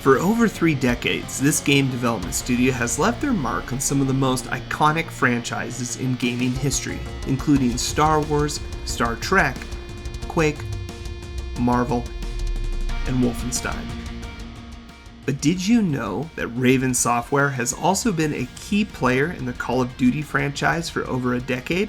For over 3 decades, this game development studio has left their mark on some of the most iconic franchises in gaming history, including Star Wars, Star Trek, Quake, Marvel, and Wolfenstein. But did you know that Raven Software has also been a key player in the Call of Duty franchise for over a decade?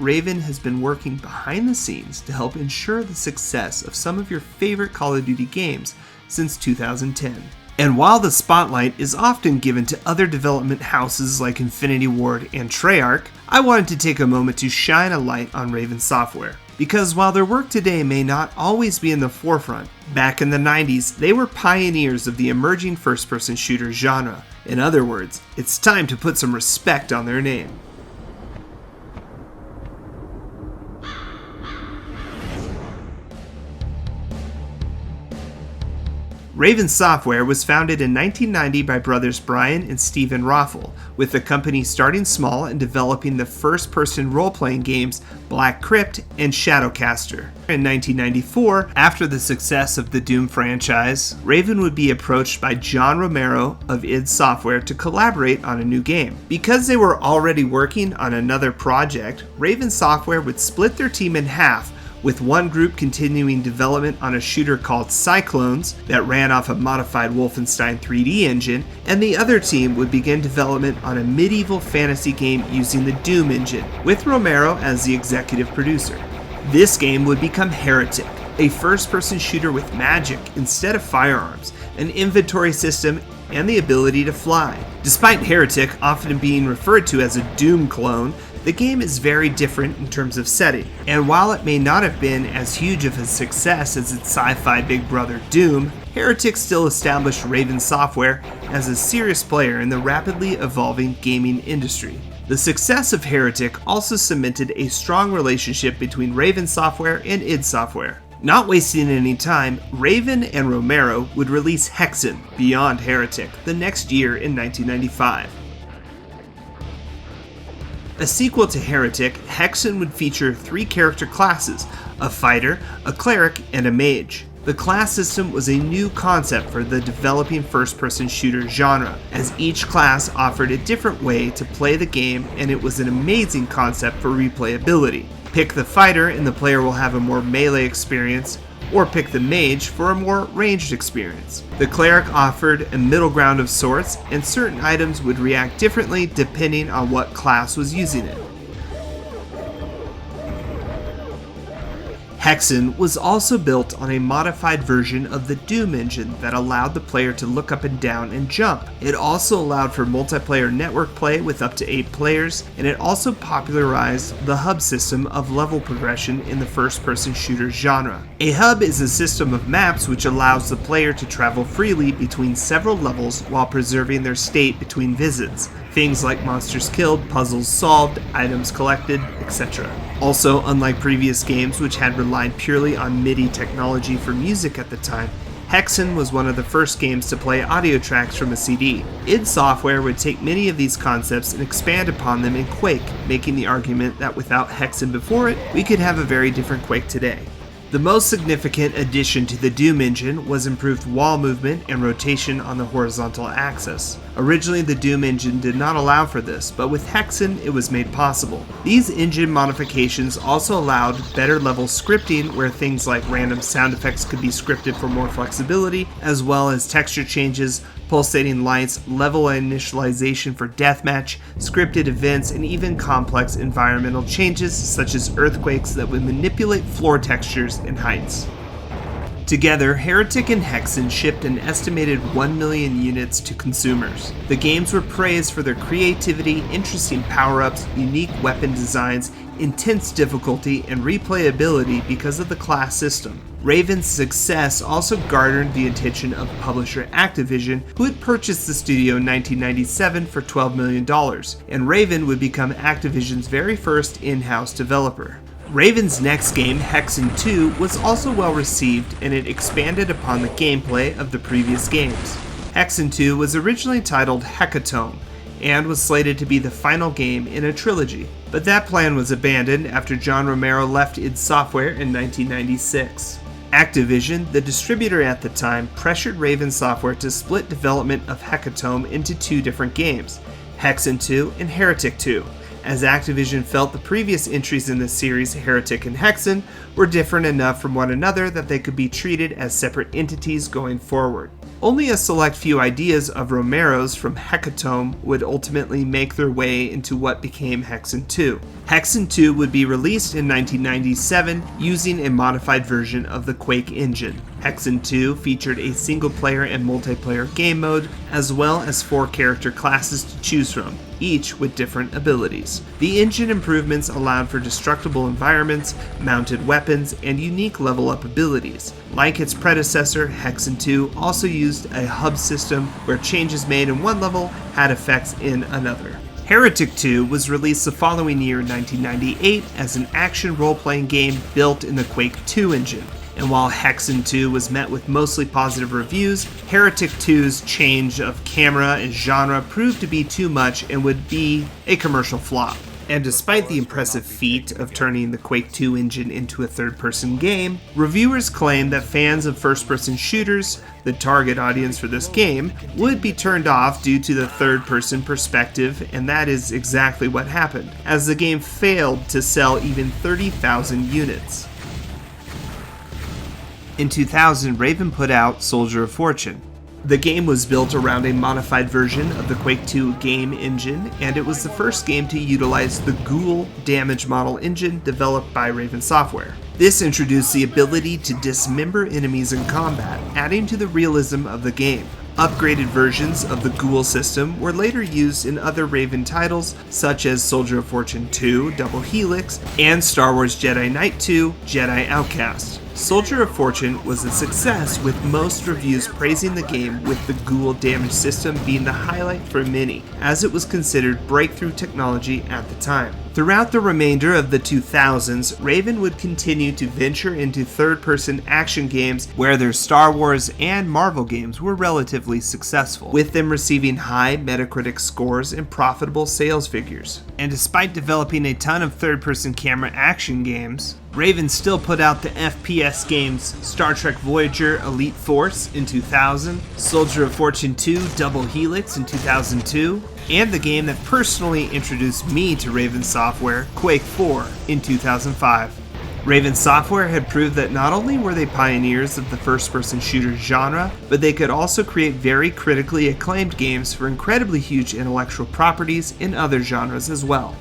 Raven has been working behind the scenes to help ensure the success of some of your favorite Call of Duty games since 2010. And while the spotlight is often given to other development houses like Infinity Ward and Treyarch, I wanted to take a moment to shine a light on Raven Software. Because while their work today may not always be in the forefront, back in the 90s, they were pioneers of the emerging first-person shooter genre. In other words, it's time to put some respect on their name. Raven Software was founded in 1990 by brothers Brian and Stephen Roffel, with the company starting small and developing the first-person role-playing games Black Crypt and Shadowcaster. In 1994, after the success of the Doom franchise, Raven would be approached by John Romero of id Software to collaborate on a new game. Because they were already working on another project, Raven Software would split their team in half, with one group continuing development on a shooter called Cyclones that ran off a modified Wolfenstein 3D engine, and the other team would begin development on a medieval fantasy game using the Doom engine, with Romero as the executive producer. This game would become Heretic, a first-person shooter with magic instead of firearms, an inventory system, and the ability to fly. Despite Heretic often being referred to as a Doom clone, the game is very different in terms of setting, and while it may not have been as huge of a success as its sci-fi big brother Doom, Heretic still established Raven Software as a serious player in the rapidly evolving gaming industry. The success of Heretic also cemented a strong relationship between Raven Software and id Software. Not wasting any time, Raven and Romero would release Hexen, Beyond Heretic, the next year in 1995. A sequel to Heretic, Hexen would feature 3 character classes, a fighter, a cleric, and a mage. The class system was a new concept for the developing first-person shooter genre, as each class offered a different way to play the game, and it was an amazing concept for replayability. Pick the fighter and the player will have a more melee experience, or pick the mage for a more ranged experience. The cleric offered a middle ground of sorts, and certain items would react differently depending on what class was using it. Hexen was also built on a modified version of the Doom engine that allowed the player to look up and down and jump. It also allowed for multiplayer network play with up to 8 players, and it also popularized the hub system of level progression in the first-person shooter genre. A hub is a system of maps which allows the player to travel freely between several levels while preserving their state between visits. Things like monsters killed, puzzles solved, items collected, etc. Also, unlike previous games which had relied purely on MIDI technology for music at the time, Hexen was one of the first games to play audio tracks from a CD. id Software would take many of these concepts and expand upon them in Quake, making the argument that without Hexen before it, we could have a very different Quake today. The most significant addition to the Doom engine was improved wall movement and rotation on the horizontal axis. Originally, the Doom engine did not allow for this, but with Hexen, it was made possible. These engine modifications also allowed better level scripting, where things like random sound effects could be scripted for more flexibility, as well as texture changes, pulsating lights, level initialization for deathmatch, scripted events, and even complex environmental changes such as earthquakes that would manipulate floor textures and heights. Together, Heretic and Hexen shipped an estimated 1 million units to consumers. The games were praised for their creativity, interesting power-ups, unique weapon designs, intense difficulty, and replayability because of the class system. Raven's success also garnered the attention of publisher Activision, who had purchased the studio in 1997 for $12 million, and Raven would become Activision's very first in-house developer. Raven's next game, Hexen 2, was also well received, and it expanded upon the gameplay of the previous games. Hexen 2 was originally titled Hecatome, and was slated to be the final game in a trilogy, but that plan was abandoned after John Romero left id Software in 1996. Activision, the distributor at the time, pressured Raven Software to split development of Hecatomb into two different games, Hexen 2 and Heretic 2, as Activision felt the previous entries in the series, Heretic and Hexen, were different enough from one another that they could be treated as separate entities going forward. Only a select few ideas of Romero's from Hecatomb would ultimately make their way into what became Hexen 2. Hexen 2 would be released in 1997 using a modified version of the Quake engine. Hexen 2 featured a single-player and multiplayer game mode, as well as 4 character classes to choose from, each with different abilities. The engine improvements allowed for destructible environments, mounted weapons, and unique level-up abilities. Like its predecessor, Hexen 2 also used a hub system where changes made in one level had effects in another. Heretic 2 was released the following year in 1998 as an action role-playing game built in the Quake 2 engine. And while Hexen 2 was met with mostly positive reviews, Heretic 2's change of camera and genre proved to be too much and would be a commercial flop. And despite the impressive feat of turning the Quake 2 engine into a third-person game, reviewers claimed that fans of first-person shooters, the target audience for this game, would be turned off due to the third-person perspective, and that is exactly what happened, as the game failed to sell even 30,000 units. In 2000, Raven put out Soldier of Fortune. The game was built around a modified version of the Quake 2 game engine, and it was the first game to utilize the Ghoul damage model engine developed by Raven Software. This introduced the ability to dismember enemies in combat, adding to the realism of the game. Upgraded versions of the Ghoul system were later used in other Raven titles, such as Soldier of Fortune 2, Double Helix, and Star Wars Jedi Knight 2, Jedi Outcast. Soldier of Fortune was a success, with most reviews praising the game, with the Ghoul damage system being the highlight for many, as it was considered breakthrough technology at the time. Throughout the remainder of the 2000s, Raven would continue to venture into third-person action games where their Star Wars and Marvel games were relatively successful, with them receiving high Metacritic scores and profitable sales figures. And despite developing a ton of third-person camera action games, Raven still put out the FPS games Star Trek Voyager Elite Force in 2000, Soldier of Fortune 2 Double Helix in 2002, and the game that personally introduced me to Raven Software, Quake 4, in 2005. Raven Software had proved that not only were they pioneers of the first-person shooter genre, but they could also create very critically acclaimed games for incredibly huge intellectual properties in other genres as well.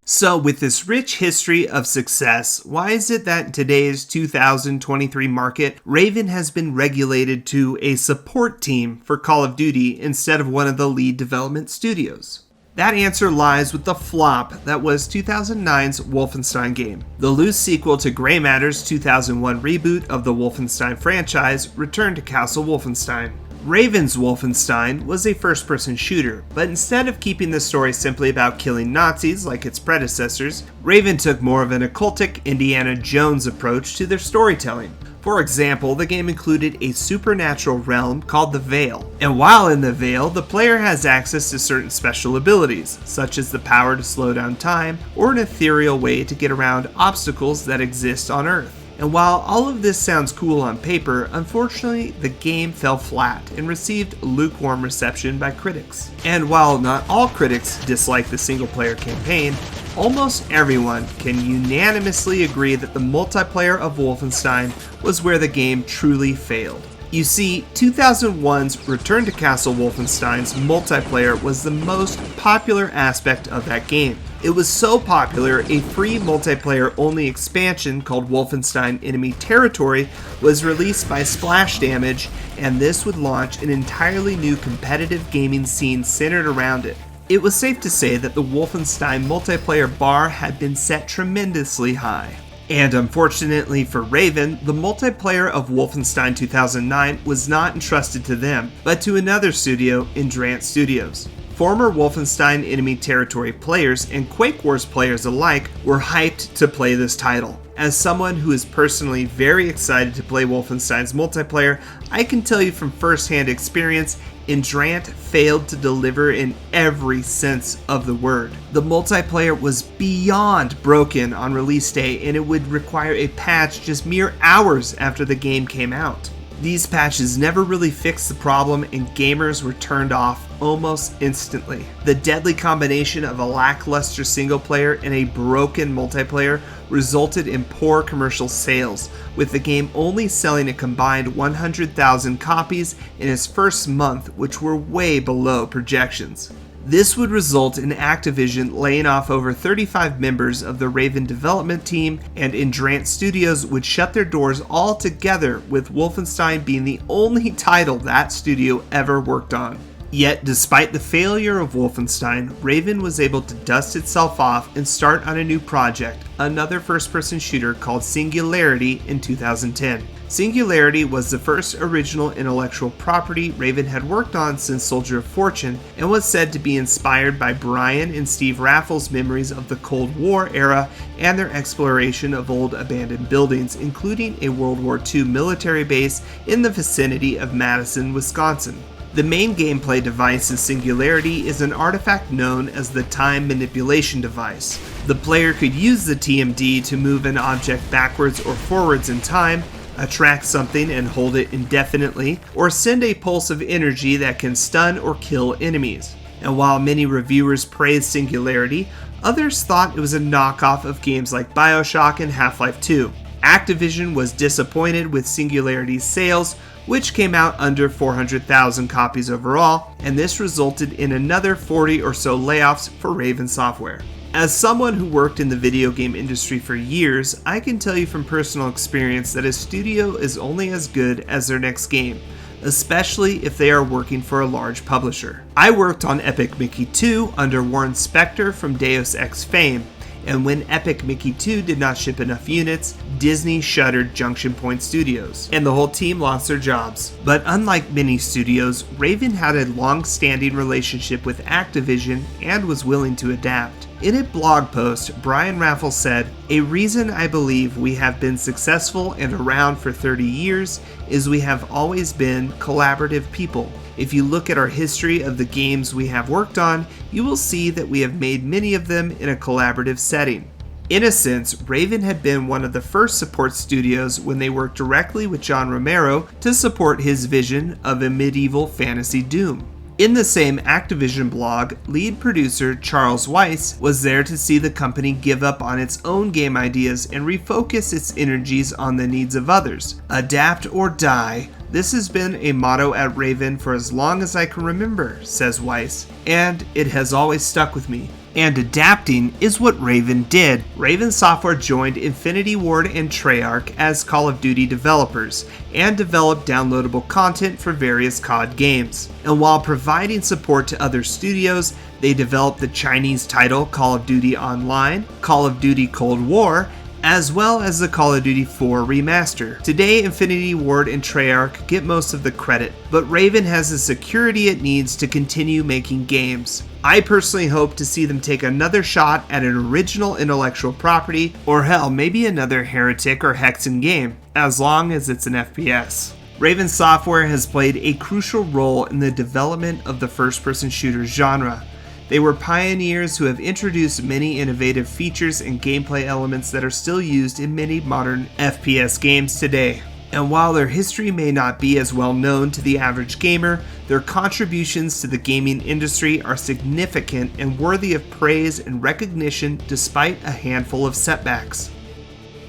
So with this rich history of success, why is it that in today's 2023 market, Raven has been regulated to a support team for Call of Duty instead of one of the lead development studios? That answer lies with the flop that was 2009's Wolfenstein game. The loose sequel to Grey Matter's 2001 reboot of the Wolfenstein franchise returned to Castle Wolfenstein. Raven's Wolfenstein was a first-person shooter, but instead of keeping the story simply about killing Nazis like its predecessors, Raven took more of an occultic Indiana Jones approach to their storytelling. For example, the game included a supernatural realm called the Veil, and while in the Veil, the player has access to certain special abilities, such as the power to slow down time, or an ethereal way to get around obstacles that exist on Earth. And while all of this sounds cool on paper, unfortunately the game fell flat and received lukewarm reception by critics. And while not all critics disliked the single-player campaign, almost everyone can unanimously agree that the multiplayer of Wolfenstein was where the game truly failed. You see, 2001's Return to Castle Wolfenstein's multiplayer was the most popular aspect of that game. It was so popular, a free multiplayer-only expansion called Wolfenstein Enemy Territory was released by Splash Damage, and this would launch an entirely new competitive gaming scene centered around it. It was safe to say that the Wolfenstein multiplayer bar had been set tremendously high. And unfortunately for Raven, the multiplayer of Wolfenstein 2009 was not entrusted to them, but to another studio, Indrant Studios. Former Wolfenstein enemy territory players and Quake Wars players alike were hyped to play this title. As someone who is personally very excited to play Wolfenstein's multiplayer, I can tell you from first-hand experience, Indrant failed to deliver in every sense of the word. The multiplayer was beyond broken on release day, and it would require a patch just mere hours after the game came out. These patches never really fixed the problem, and gamers were turned off almost instantly. The deadly combination of a lackluster single player and a broken multiplayer resulted in poor commercial sales, with the game only selling a combined 100,000 copies in its first month, which were way below projections. This would result in Activision laying off over 35 members of the Raven development team, and Indrant Studios would shut their doors altogether, with Wolfenstein being the only title that studio ever worked on. Yet, despite the failure of Wolfenstein, Raven was able to dust itself off and start on a new project, another first-person shooter called Singularity in 2010. Singularity was the first original intellectual property Raven had worked on since Soldier of Fortune, and was said to be inspired by Brian and Steve Raffles' memories of the Cold War era and their exploration of old abandoned buildings, including a World War II military base in the vicinity of Madison, Wisconsin. The main gameplay device in Singularity is an artifact known as the Time Manipulation Device. The player could use the TMD to move an object backwards or forwards in time, attract something and hold it indefinitely, or send a pulse of energy that can stun or kill enemies. And while many reviewers praised Singularity, others thought it was a knockoff of games like BioShock and Half-Life 2. Activision was disappointed with Singularity's sales, which came out under 400,000 copies overall, and this resulted in another 40 or so layoffs for Raven Software. As someone who worked in the video game industry for years, I can tell you from personal experience that a studio is only as good as their next game, especially if they are working for a large publisher. I worked on Epic Mickey 2 under Warren Spector from Deus Ex fame, and when Epic Mickey 2 did not ship enough units, Disney shuttered Junction Point Studios, and the whole team lost their jobs. But unlike many studios, Raven had a long-standing relationship with Activision and was willing to adapt. In a blog post, Brian Raffles said, "A reason I believe we have been successful and around for 30 years is we have always been collaborative people. If you look at our history of the games we have worked on, you will see that we have made many of them in a collaborative setting." In a sense, Raven had been one of the first support studios when they worked directly with John Romero to support his vision of a medieval fantasy Doom. In the same Activision blog, lead producer Charles Weiss was there to see the company give up on its own game ideas and refocus its energies on the needs of others. Adapt or die. This has been a motto at Raven for as long as I can remember, says Weiss, and it has always stuck with me. And adapting is what Raven did. Raven Software joined Infinity Ward and Treyarch as Call of Duty developers, and developed downloadable content for various COD games. And while providing support to other studios, they developed the Chinese title Call of Duty Online, Call of Duty Cold War, as well as the Call of Duty 4 remaster. Today, Infinity Ward and Treyarch get most of the credit, but Raven has the security it needs to continue making games. I personally hope to see them take another shot at an original intellectual property, or hell, maybe another Heretic or Hexen game, as long as it's an FPS. Raven Software has played a crucial role in the development of the first-person shooter genre. They were pioneers who have introduced many innovative features and gameplay elements that are still used in many modern FPS games today. And while their history may not be as well known to the average gamer, their contributions to the gaming industry are significant and worthy of praise and recognition despite a handful of setbacks.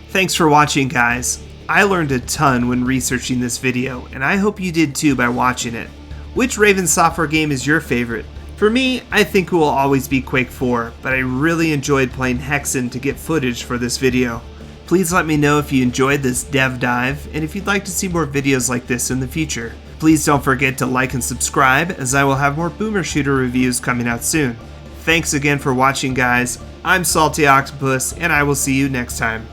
Thanks for watching, guys. I learned a ton when researching this video, and I hope you did too by watching it. Which Raven Software game is your favorite? For me, I think it will always be Quake 4, but I really enjoyed playing Hexen to get footage for this video. Please let me know if you enjoyed this dev dive, and if you'd like to see more videos like this in the future. Please don't forget to like and subscribe, as I will have more Boomer Shooter reviews coming out soon. Thanks again for watching, guys. I'm Salty Octopus, and I will see you next time.